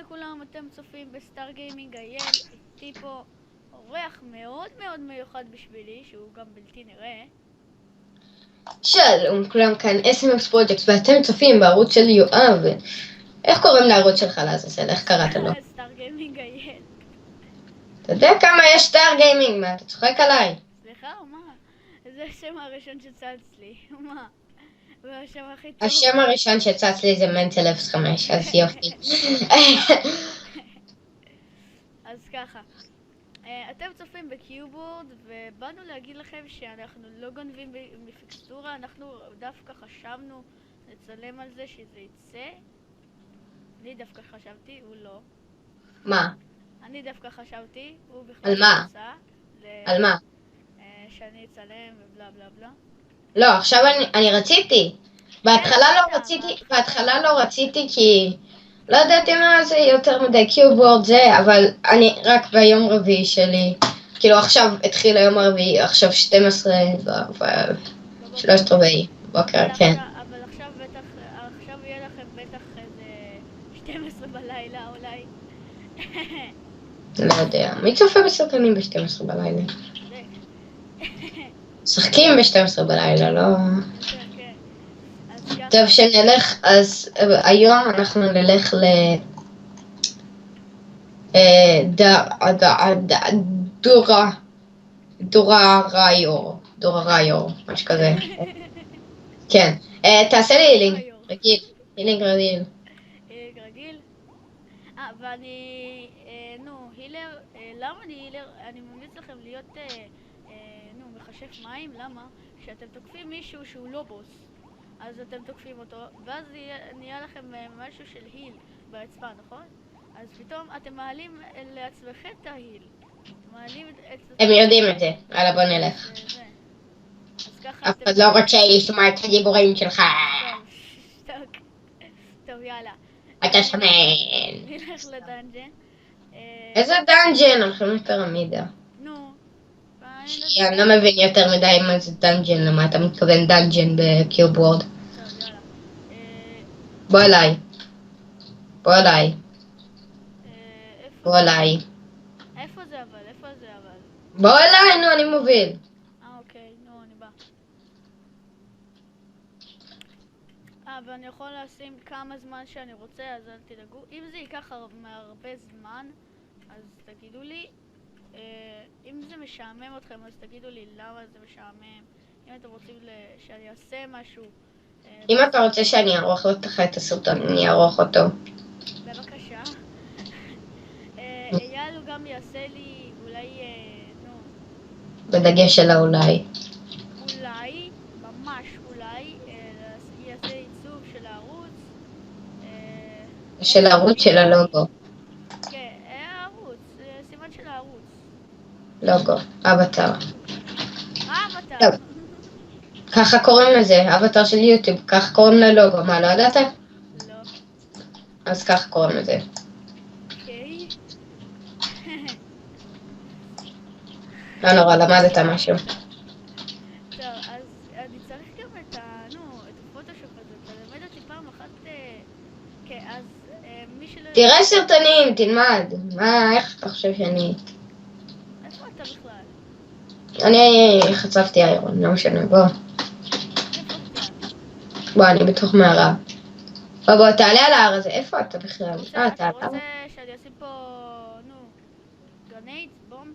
לכולם, אתם צופים בסטאר גיימינג אייל, איתי פה אורח מאוד מאוד מיוחד בשבילי, שהוא גם בלתי נראה. שלום כולם, כאן SMX פרויקט ואתם צופים בערוץ של יואב. איך קוראים לערוץ שלך לעזאזל? איך קראת לו? סטאר גיימינג אייל. אתה יודע כמה יש סטאר גיימינג? מה, אתה צוחק עליי? סליחה, מה? זה השם הראשון שצץ לי, מה? והשם הכי טוב. השם הראשון שצץ לי זה מנטל 05, אז יופי. אז ככה, אתם צופים בקיובורד ובאנו להגיד לכם שאנחנו לא גונבים מפיקסטורה, אנחנו דווקא חשבנו לצלם על זה שזה יצא. אני דווקא חשבתי, הוא לא. מה? אני דווקא חשבתי, הוא בכלל על מה? רצה על מה? שאני אצלם ובלה בלה בלה. לא, עכשיו אני רציתי. בהתחלה לא רציתי כי לא ידעתי מה זה יותר מדי קיובורד זה, אבל אני רק ביום רביעי שלי, כאילו עכשיו התחיל היום הרביעי, עכשיו 12 ו3 רבעי בוקר, כן. אבל עכשיו יהיה לכם בטח איזה 12 בלילה אולי. לא יודע, מי צופה בסרטונים ב-12 בלילה? משחקים ב-12 בלילה, לא... כן. טוב, שנלך, אז היום אנחנו נלך דורה ראיור, משהו כזה. כן, תעשה לי הילינג רגיל. רגיל? ואני, הילר, למה אני הילר? אני ממליץ לכם להיות, מכשף מים, למה? כשאתם תוקפים מישהו שהוא לא בוס, אז אתם תוקפים אותו, ואז נהיה לכם משהו של היל באצבע, נכון? אז פתאום אתם מעלים לעצמכם את ההיל. הם יודעים את זה, יאללה בוא נלך. אף אחד לא רוצה לשמוע את הדיבורים שלך. טוב, יאללה. אתה שמן. נלך לדנג'ן. איזה דנג'ן? הולכים לפירמידה. נו. אני לא מבין יותר מדי מה זה דנג'ן, למה אתה מתכוון דנג'ן בקיובורד. טוב, יאללה. בוא אליי. איפה זה אבל? בוא אליי, נו, אני מוביל. אוקיי, נו, אני בא. ואני יכול לשים כמה זמן שאני רוצה, אז אל תדאגו. אם זה ייקח הרבה זמן, אז תגידו לי. אם זה משעמם אתכם, אז תגידו לי למה זה משעמם. אם אתם רוצים שאני אעשה משהו. אם אתה רוצה שאני אערוך לך את הסרטון, אני אערוך אותו. בבקשה. אייל הוא גם יעשה לי אולי, בדגש של האולי. אולי, ממש אולי, יעשה עיצוב של הערוץ. של הערוץ של הלוגו. כן, הערוץ, סימן של הערוץ. לוגו, אבטר. מה אבטר? ככה קוראים לזה, אבטר של יוטיוב, ככה קוראים ללוגו, מה, לא ידעת? לא. אז ככה קוראים לזה. אוקיי. לא נורא, למדת משהו. טוב, אז אני צריך גם את הפוטושופ הזה, תלמד אותי פעם אחת, כן, אז מי שלא... תראה סרטונים, תלמד. מה, איך אתה חושב שאני... איפה אתה בכלל? אני חצפתי איירון, לא משנה, בוא. בוא, אני בתוך מערה. בוא, תעלה על ההר הזה, איפה אתה בכלל? אתה אתה רוצה שאני אשים פה, גרנייד, בום?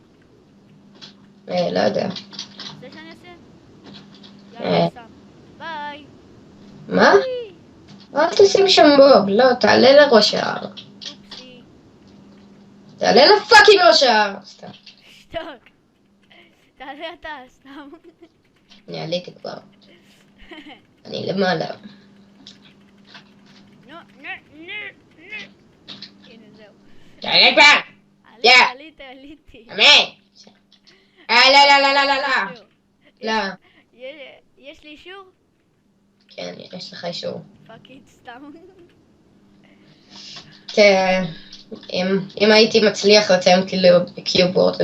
לא יודע. זה שאני אעשה? יאללה, שם. ביי. מה? אל תשים שם בוב, לא, תעלה לראש ההר. אופסי. תעלה לפאקינג ראש ההר. סתם. שתוק. תעלה אתה, סתם. אני עליתי כבר. אני למעלה. הנה זהו. תעלה כבר! עליתי. אמן! לא. יש לי אישור? כן, יש לך אישור. פאקינג סתם. כן, אם הייתי מצליח לציין קיובורד.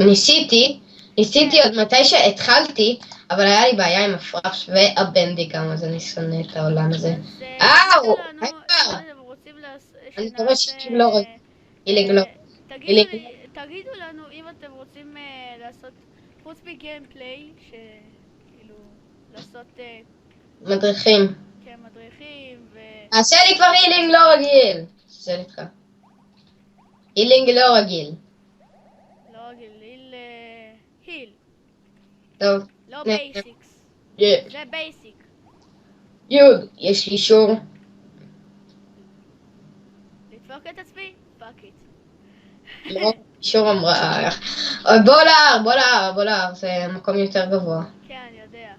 ניסיתי עוד מתי שהתחלתי, אבל היה לי בעיה עם הפרש והבנדי גם, אז אני שונא את העולם הזה. אאו! אני מקווה שתקשיב לא רגע. אילינג תגידו לנו אם אתם רוצים לעשות, חוץ מגיימפליי, שכאילו, לעשות מדריכים. כמדריכים עשה לי כבר אילינג לא רגיל. עשה לי לך. אילינג לא רגיל. לא רגיל, היל, טוב. לא בייסיקס, זה בייסיק. יוד, יש לי אישור. לדפוק את עצמי? פאק איט. לא, אישור אמרה. בוא להר, זה מקום יותר גבוה. כן, אני יודע.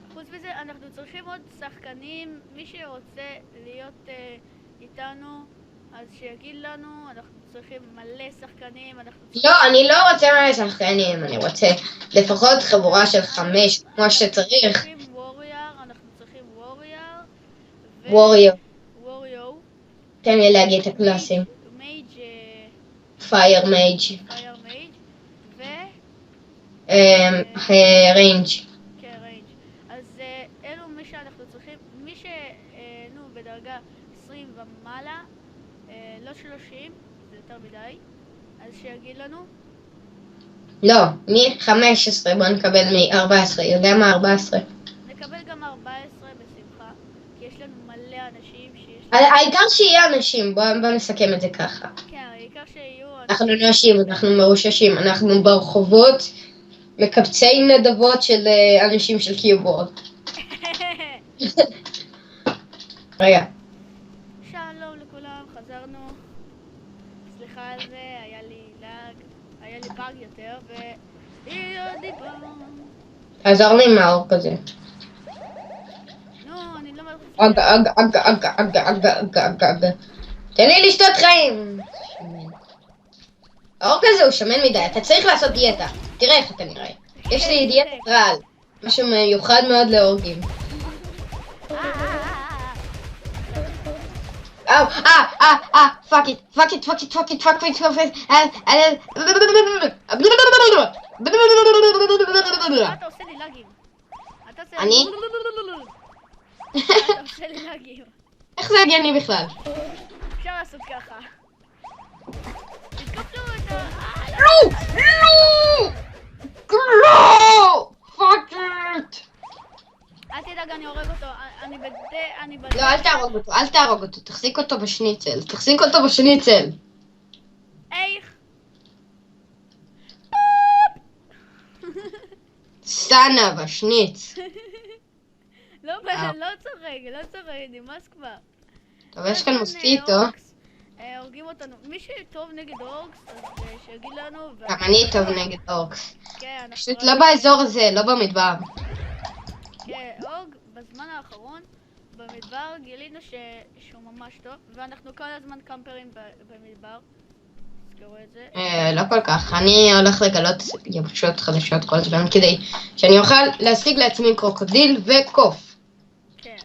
וחוץ מזה, אנחנו צריכים עוד שחקנים. מי שרוצה להיות איתנו, אז שיגיד לנו. אנחנו צריכים מלא שחקנים. לא, אני לא רוצה מלא שחקנים, אני רוצה לפחות חבורה של 5, כמו שצריך. אנחנו צריכים וורייר. ווריו. תן לי להגיד את הקלאסים. מייג' פייר מייג'. ו... ריינג'. כן, ריינג'. אז אלו מי שאנחנו צריכים, מי בדרגה 20 ומעלה, לא 30, זה יותר מדי, אז שיגיד לנו. לא, מ-15 בוא נקבל מ-14, יודע מה 14? נקבל גם 14 בשמחה, כי יש לנו מלא אנשים שיש... העיקר שיהיה אנשים, בוא נסכם את זה ככה. כן, העיקר שיהיו אנשים. אנחנו נואשים, אנחנו מרוששים, אנחנו ברחובות מקבצי נדבות של אנשים של קיובורד. רגע. שלום לכולם, חזרנו. סליחה על זה, היה לי באג יותר, והיא עוד דיבר. תעזור לי עם האור כזה. נו, אני לא מרגיש... אג. תן לי לשתות חיים. האור כזה הוא שמן מדי, אתה צריך לעשות דיאטה. תראה איך אתה נראה. יש לי דיאטת רעל. משהו מיוחד מאוד להורגים. fuck it. אתה עושה לי לגים. אני? אתה עושה לי לגים. איך זה הגיוני בכלל? אפשר לעשות ככה. תתקפלו את ה... לא! fuck it! אל תדאג, אני הורג אותו. אני בדרך. לא, אל תהרוג אותו. תחזיק אותו בשניצל. איך? סטנה בשניץ. לא צוחק, נמאס כבר. טוב, יש כאן מוסקיטו. הורגים אותנו. מי שטוב נגד אורקס, אז שיגיד לנו. גם אני טוב נגד אורקס. כן, פשוט לא באזור הזה, לא במדבר. כן, אורג, בזמן האחרון, במדבר גילינו שהוא ממש טוב, ואנחנו כל הזמן קמפרים במדבר. תזכרו את זה. לא כל כך. אני הולך לגלות יבשות חדשות כל הזמן כדי שאני אוכל להשיג לעצמי קרוקודיל וקוף. כן.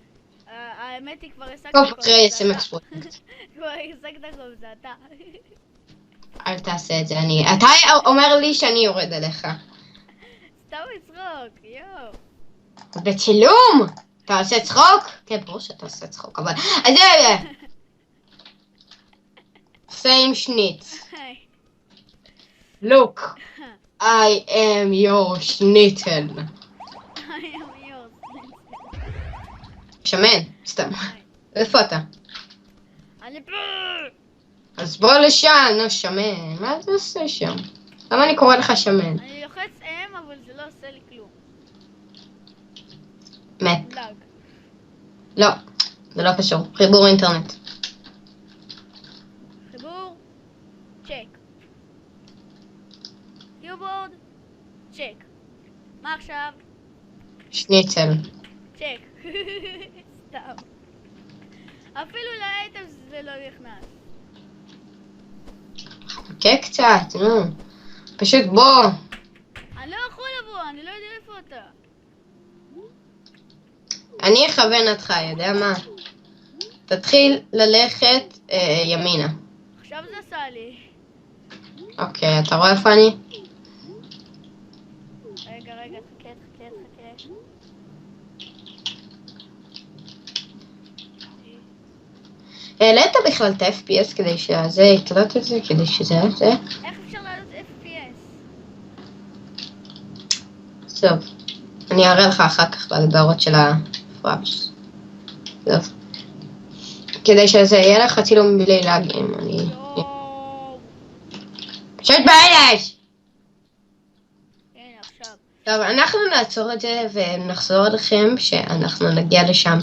האמת היא כבר השגת קוף אחרי SMX פרויקט. כבר השגת קוף, זה אתה. אל תעשה את זה, אתה אומר לי שאני יורד עליך. סתם לצחוק, יואו. בצילום! אתה עושה צחוק? כן, ברור שאתה עושה צחוק, אבל... אז זה... same שניץ. Look, I am your schnitzel. שמן, סתם. איפה אתה? אני פה! אז בוא לשם, נו שמן. מה אתה עושה שם? למה אני קורא לך שמן? אני לוחץ M, אבל זה לא עושה לי כלום. מת. לג. לא, זה לא קשור. חיבור אינטרנט. חיבור, צ'ק. קיובורד, צ'ק. מה עכשיו? שניצל. צ'ק. סתם. אפילו לאייטם זה לא נכנס. חכה קצת, נו. פשוט בוא. אני לא יכול לבוא, אני לא יודע איפה אתה. אני אכוון אותך, יודע מה? תתחיל ללכת ימינה. עכשיו זה עשה לי. אוקיי, אתה רואה איפה אני? רגע, חכה. העלית בכלל את ה-FPS כדי שזה יקלוט את זה, כדי שזה זה? איך אפשר לעלות FPS? טוב, אני אראה לך אחר כך בהגדרות של הפראפס. טוב. כדי שזה יהיה לך צילום בלי להגים, אני... יואו. פשוט באש! הנה עכשיו. טוב, אנחנו נעצור את זה ונחזור אליכם שאנחנו נגיע לשם.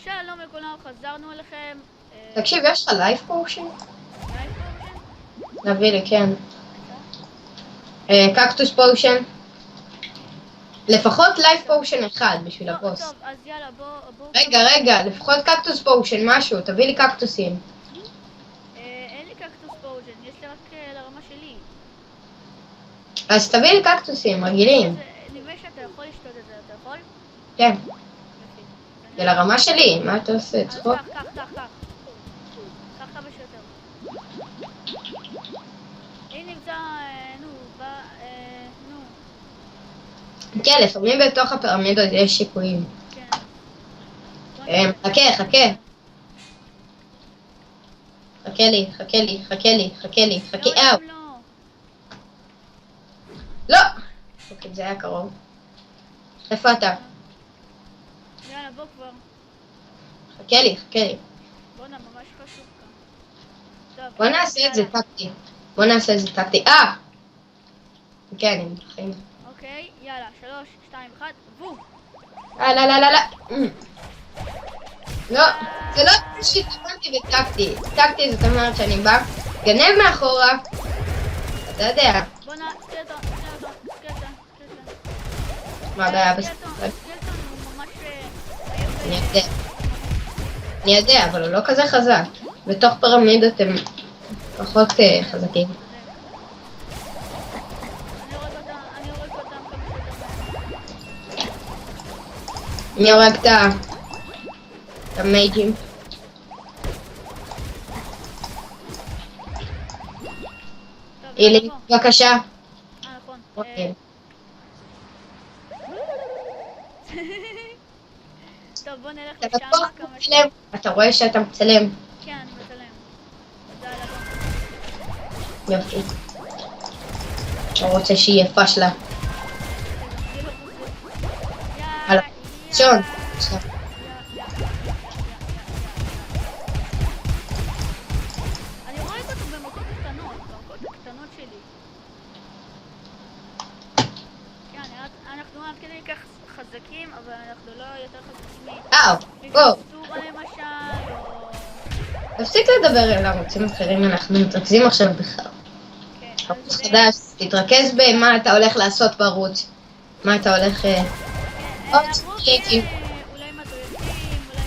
שלום לכולם, חזרנו אליכם. תקשיב, יש לך לייף פורשן? לייב פורשן? נביא לי, כן. קקטוס פושן. לפחות לייף פושן אחד בשביל הבוס. טוב, אז יאללה, בוא... רגע, לפחות קקטוס פושן, משהו, תביא לי קקטוסים. אין לי קקטוס פושן, יש לי רק לרמה שלי. אז תביא לי קקטוסים, רגילים. נראה שאתה יכול לשתות את זה, אתה יכול? כן, יופי. זה לרמה שלי, מה אתה עושה? אז צחוק? קח כמה שיותר. הנה נמצא, נו. כן, לפעמים בתוך הפירמידות יש שיקויים. כן. חכה. חכה לי, אאו. לא! אוקיי, זה היה קרוב. איפה אתה? יאללה, בוא כבר. חכה לי. בואנה, ממש חשוב כאן. טוב, בוא נעשה את זה טקטי. כן, הם בחיים. אוקיי, יאללה, 3, 2, 1, בום! לא. לא, זה לא שהתכוונתי בטקטי. טקטי זאת אומרת שאני בא, גנב מאחורה. אתה יודע. בואנה, סקלטון. מה הבעיה סקלטון הוא ממש... אני יודע, אבל הוא לא כזה חזק. בתוך פירמידות הם פחות חזקים. אני הורג אותם כמה שיותר. אני הורג את המייג'ים. טוב, אילי, בבקשה. נכון. אוקיי. טוב, בוא נלך אתה לשם בטוח כמה מצלם? אתה רואה שאתה מצלם? כן, אני מצלם. תודה על הדון. יופי. אתה רוצה שיהיה פשלה. הלאה. שון. אני רואה אותו במכות הקטנות שלי. כן, אנחנו עד כדי כך חזקים, אבל אנחנו לא יותר חזקים מפסטורה למשל, או... תפסיק לדבר על ערוצים אחרים, אנחנו מתרכזים עכשיו בכלל. כן, ערוץ אז חדש, תתרכז במה אתה הולך לעשות בערוץ. מה אתה הולך... אמרו אולי מדריכים, אולי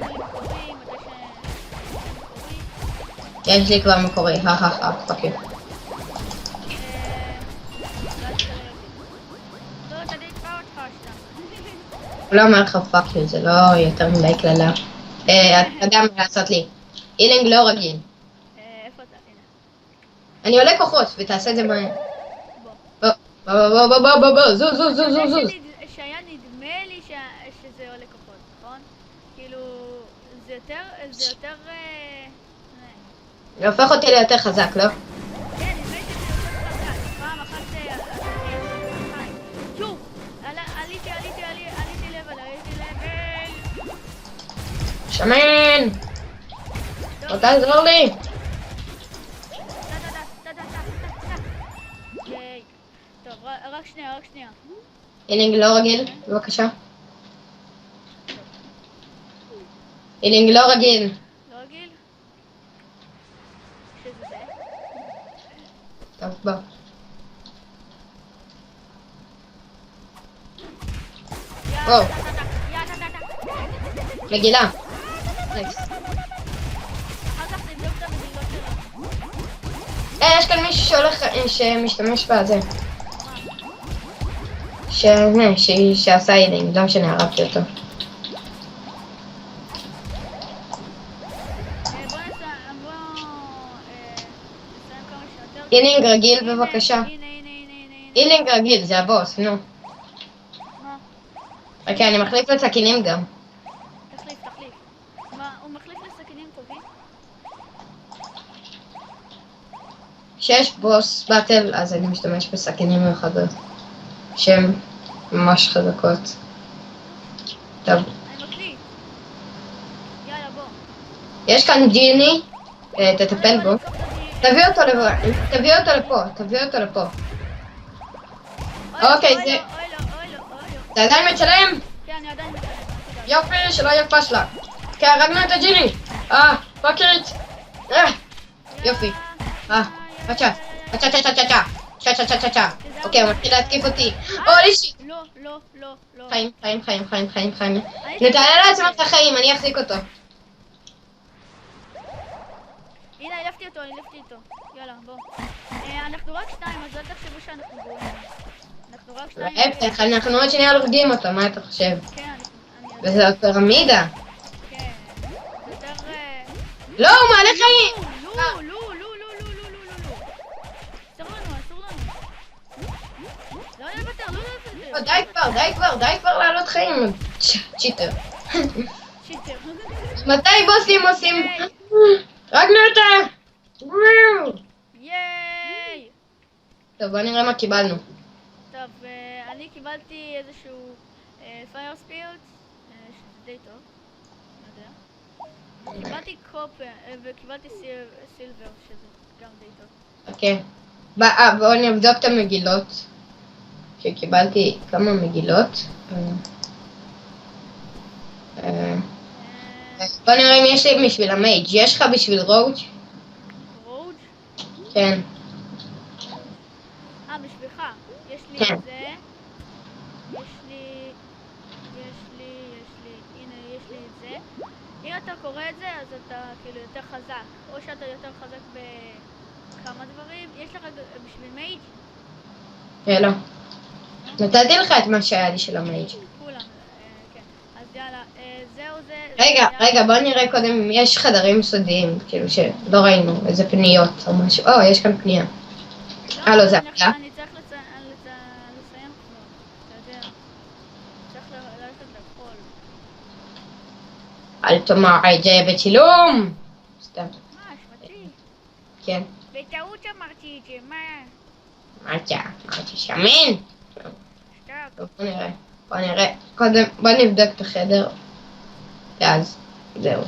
על חכמים, יש לי כבר מקורי, פאק יו. לא, תדעי כבר אותך שתם. הוא לא אומר לך פאק יו, זה לא יותר מדי קללה. אתה יודע מה לעשות לי. אילינג לא רגיל. איפה אתה? הנה. אני עולה כוחות ותעשה את זה מהר. בוא. בוא, זוז. שהיה נדמה לי שזה עולה כוחות, נכון? כאילו, זה יותר... זה הופך אותי ליותר חזק, לא? כן, נדמה לי שזה יותר חזק. פעם אחת... שוב! עליתי לבל. שמן! בוא תעזור לי! טוב, רק שנייה. אילינג לא רגיל, בבקשה. אילינג לא רגיל. לא רגיל? שזה זה? טוב, בוא. וואו. מגילה. נקסט. אחר כך תבדוק את המדינות שלנו. יש כאן מישהו שמשתמש בזה. שעשה הילינג, לא משנה, הרגתי אותו. נסיים כמה שיותר. הילינג רגיל הנה, בבקשה. הנה. הילינג רגיל, זה הבוס, נו. מה? אוקיי, אני מחליף לסכינים גם. תחליף. מה, הוא מחליף לסכינים טובים? כשיש בוס באטל, אז אני משתמש בסכינים מיוחדות. שהן ממש חזקות. טוב. אני מקליט. יאללה, בוא. יש כאן ג'יני, תטפל בו. בוא נתקוף את הג'יני. תביא אותו לפה. אוקיי, אוי זה- לו. אתה עדיין מצלם? כן, אני עדיין מצלם. יופי, שלא יהיה פשלה. כן, הרגנו את הג'יני. פאקריט. יופי. בצ'ה. אוקיי, הוא מתחיל להתקיף אותי. אולי שיט. לא. חיים. נתעלה לעצמך חיים, אני אחזיק אותו. הנה, העלפתי אותו. יאללה, בוא. אנחנו רק 2, אז אל תחשבו שאנחנו גרועים. אנחנו רק 2. להפך, אנחנו עוד שנייה הורגים אותו, מה אתה חושב? כן, אני יודע. וזה עוד פירמידה. כן. יותר... לא, הוא מעלה חיים! לא. אסור לנו. לא לוותר. די כבר לעלות חיים. צ'יטר. שיטר. מתי בוסים עושים? הרגנו אותה! ייי! טוב, בוא נראה מה קיבלנו. טוב, אני קיבלתי איזשהו פייר ספירט, שזה די טוב, לא יודע. קיבלתי קופר, וקיבלתי סילבר, שזה גם די טוב. אוקיי. בואו נבדוק את המגילות. שקיבלתי כמה מגילות. בוא נראה אם יש לי בשביל המייג'. יש לך בשביל רוג'? רוג'? כן. בשבילך. יש לי כן. את זה. הנה, יש לי את זה. אם אתה קורא את זה, אז אתה כאילו יותר חזק. או שאתה יותר חזק בכמה דברים. יש לך בשביל מייג'? לא. נתתי לך את מה שהיה לי של המייג'. כולם, כן. אז יאללה, זהו זה. רגע, בוא נראה קודם אם יש חדרים סודיים, כאילו שלא ראינו, איזה פניות או משהו. יש כאן פנייה. לא, זה הפנייה. אני צריך לסיים כבר, אתה יודע. צריך ללכת לאכול. אל תאמר את זה בצילום! סתם, מה, אשמתי? כן. בטעות אמרתי את זה, מה? אמרתי שמן! שטק. טוב, בוא נראה. קודם, בוא נבדוק את החדר. ואז, זהו.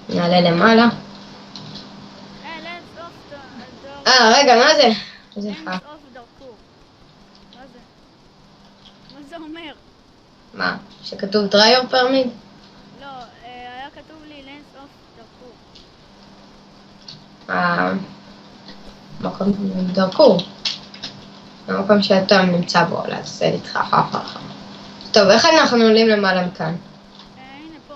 נעלה למעלה. Lens of the door. רגע, מה זה? זה Lens of the door. מה זה? מה זה אומר? מה? שכתוב דרייר פרמיד? לא, היה כתוב לי Lens of the door. מקום דרכו. המקום שאתה נמצא בו, לעשות איתך. טוב, איך אנחנו עולים למעלה מכאן? הנה פה.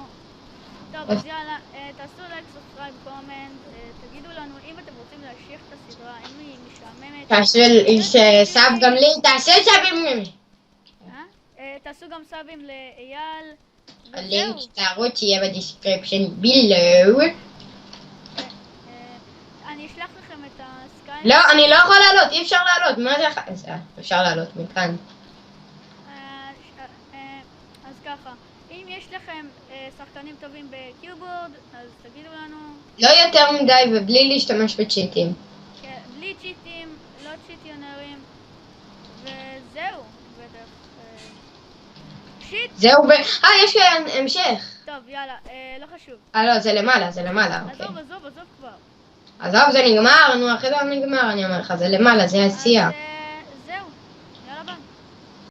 טוב, אז יאללה, תעשו לייק, סובסקרייב, קומנט, תגידו לנו אם אתם רוצים להמשיך את הסדרה, אם היא משעממת. סאב גם לי, תעשה סאבים לי. תעשו גם סאבים לאייל. הלינק לערוץ יהיה בדיסקריפשן בילו. אני אשלח לכם את הסקייפ. לא, אני לא יכול לעלות, אי אפשר לעלות. מה זה? אפשר לעלות מכאן. אז ככה, אם יש לכם שחקנים טובים בקיובורד, אז תגידו לנו. לא יותר מדי ובלי להשתמש בצ'יטים. כן, בלי צ'יטים, לא צ'יטיונרים, וזהו, בטח. שיט! זהו יש כאן המשך. טוב, יאללה, לא חשוב. לא, זה למעלה, אוקיי. עזוב כבר. עזוב, זה נגמר, נו, אחרי זה נגמר, אני אומר לך, זה למעלה, זה העשייה. אז